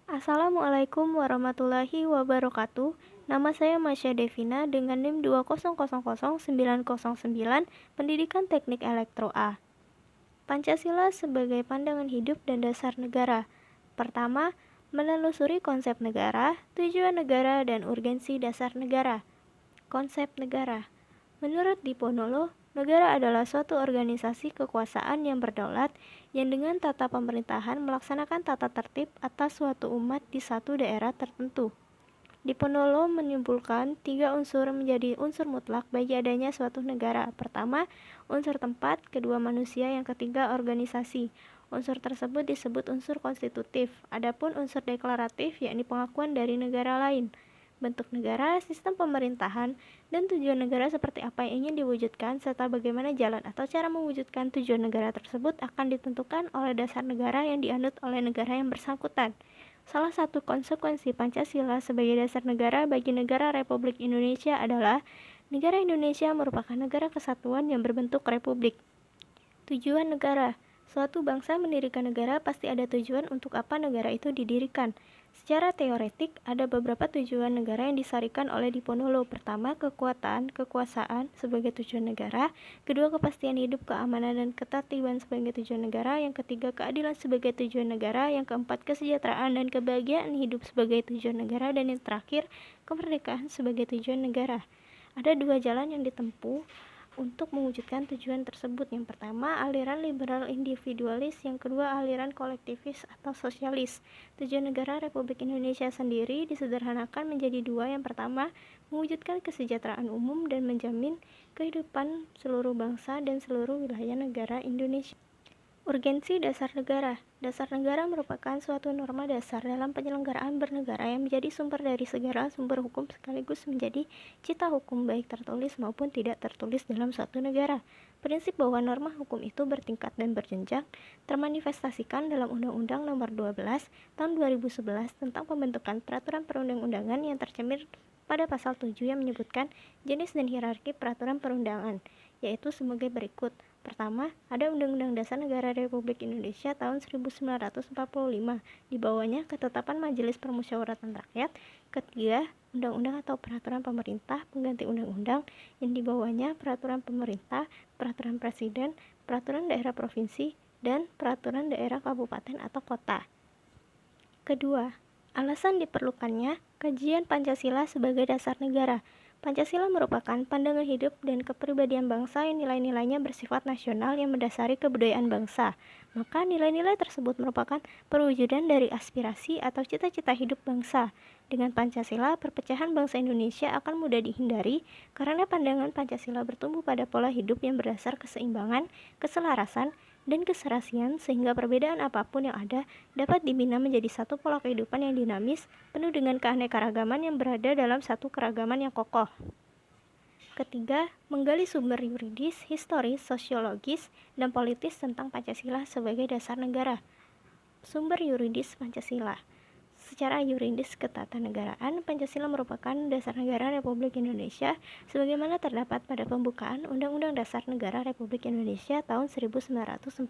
Assalamualaikum warahmatullahi wabarakatuh. Nama saya Masya Devina dengan NIM 2000909, Pendidikan Teknik Elektro A. Pancasila sebagai pandangan hidup dan dasar negara. Pertama, menelusuri konsep negara, tujuan negara, dan urgensi dasar negara. Konsep negara. Menurut Diponolo, negara adalah suatu organisasi kekuasaan yang berdaulat yang dengan tata pemerintahan melaksanakan tata tertib atas suatu umat di satu daerah tertentu. Diponolo menyimpulkan 3 unsur menjadi unsur mutlak bagi adanya suatu negara. Pertama, unsur tempat, kedua manusia, yang ketiga organisasi. Unsur tersebut disebut unsur konstitutif. Adapun unsur deklaratif yakni pengakuan dari negara lain. Bentuk negara, sistem pemerintahan, dan tujuan negara seperti apa yang ingin diwujudkan, serta bagaimana jalan atau cara mewujudkan tujuan negara tersebut akan ditentukan oleh dasar negara yang dianut oleh negara yang bersangkutan. Salah satu konsekuensi Pancasila sebagai dasar negara bagi negara Republik Indonesia adalah negara Indonesia merupakan negara kesatuan yang berbentuk republik. Tujuan negara. Suatu bangsa mendirikan negara pasti ada tujuan untuk apa negara itu didirikan. Secara teoretik, ada beberapa tujuan negara yang disarikan oleh Diponolo. Pertama, kekuasaan sebagai tujuan negara. Kedua, kepastian hidup, keamanan, dan ketertiban sebagai tujuan negara. Yang ketiga, keadilan sebagai tujuan negara. Yang keempat, kesejahteraan dan kebahagiaan hidup sebagai tujuan negara. Dan yang terakhir, kemerdekaan sebagai tujuan negara. Ada 2 jalan yang ditempuh untuk mewujudkan tujuan tersebut. Yang pertama, aliran liberal individualis, yang kedua, aliran kolektivis atau sosialis. Tujuan negara Republik Indonesia sendiri disederhanakan menjadi 2. Yang pertama, mewujudkan kesejahteraan umum dan menjamin kehidupan seluruh bangsa dan seluruh wilayah negara Indonesia. Urgensi dasar negara. Dasar negara merupakan suatu norma dasar dalam penyelenggaraan bernegara yang menjadi sumber dari segala sumber hukum sekaligus menjadi cita hukum baik tertulis maupun tidak tertulis dalam suatu negara. Prinsip bahwa norma hukum itu bertingkat dan berjenjang termanifestasikan dalam Undang-Undang Nomor 12 Tahun 2011 tentang pembentukan peraturan perundang-undangan yang tercermin pada pasal 7 yang menyebutkan jenis dan hierarki peraturan perundangan, yaitu sebagai berikut. Pertama, ada Undang-Undang Dasar Negara Republik Indonesia tahun 1945. Di bawahnya ketetapan Majelis Permusyawaratan Rakyat. Ketiga, undang-undang atau peraturan pemerintah pengganti undang-undang, yang di bawahnya peraturan pemerintah, peraturan presiden, peraturan daerah provinsi, dan peraturan daerah kabupaten atau kota. Kedua, alasan diperlukannya kajian Pancasila sebagai dasar negara. Pancasila merupakan pandangan hidup dan kepribadian bangsa yang nilai-nilainya bersifat nasional yang mendasari kebudayaan bangsa. Maka nilai-nilai tersebut merupakan perwujudan dari aspirasi atau cita-cita hidup bangsa. Dengan Pancasila, perpecahan bangsa Indonesia akan mudah dihindari karena pandangan Pancasila bertumbuh pada pola hidup yang berdasar keseimbangan, keselarasan, dan keserasian, sehingga perbedaan apapun yang ada dapat dibina menjadi satu pola kehidupan yang dinamis, penuh dengan keanekaragaman yang berada dalam satu keragaman yang kokoh. Ketiga, menggali sumber yuridis, historis, sosiologis, dan politis tentang Pancasila sebagai dasar negara. Sumber yuridis Pancasila. Secara yuridis ketatanegaraan, Pancasila merupakan dasar negara Republik Indonesia sebagaimana terdapat pada pembukaan Undang-Undang Dasar Negara Republik Indonesia tahun 1945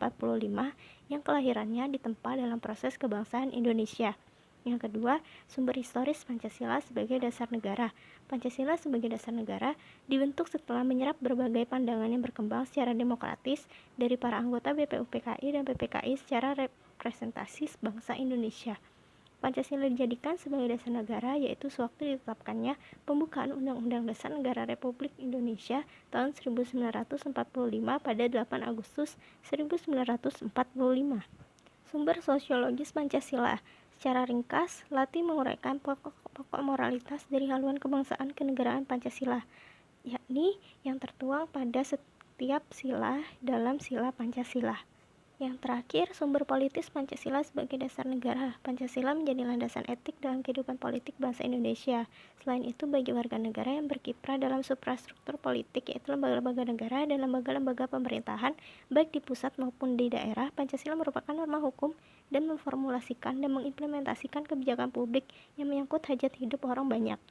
yang kelahirannya ditempa dalam proses kebangsaan Indonesia. Yang kedua, sumber historis Pancasila sebagai dasar negara. Pancasila sebagai dasar negara dibentuk setelah menyerap berbagai pandangan yang berkembang secara demokratis dari para anggota BPUPKI dan PPKI secara representasi bangsa Indonesia. Pancasila dijadikan sebagai dasar negara yaitu sewaktu ditetapkannya pembukaan Undang-Undang Dasar Negara Republik Indonesia tahun 1945 pada 8 Agustus 1945. Sumber sosiologis Pancasila. Secara ringkas, Lati menguraikan pokok-pokok moralitas dari haluan kebangsaan kenegaraan Pancasila, yakni yang tertuang pada setiap sila dalam sila Pancasila. Yang terakhir, sumber politis Pancasila sebagai dasar negara. Pancasila menjadi landasan etik dalam kehidupan politik bangsa Indonesia. Selain itu, bagi warga negara yang berkiprah dalam suprastruktur politik, yaitu lembaga-lembaga negara dan lembaga-lembaga pemerintahan, baik di pusat maupun di daerah, Pancasila merupakan norma hukum dan memformulasikan dan mengimplementasikan kebijakan publik yang menyangkut hajat hidup orang banyak.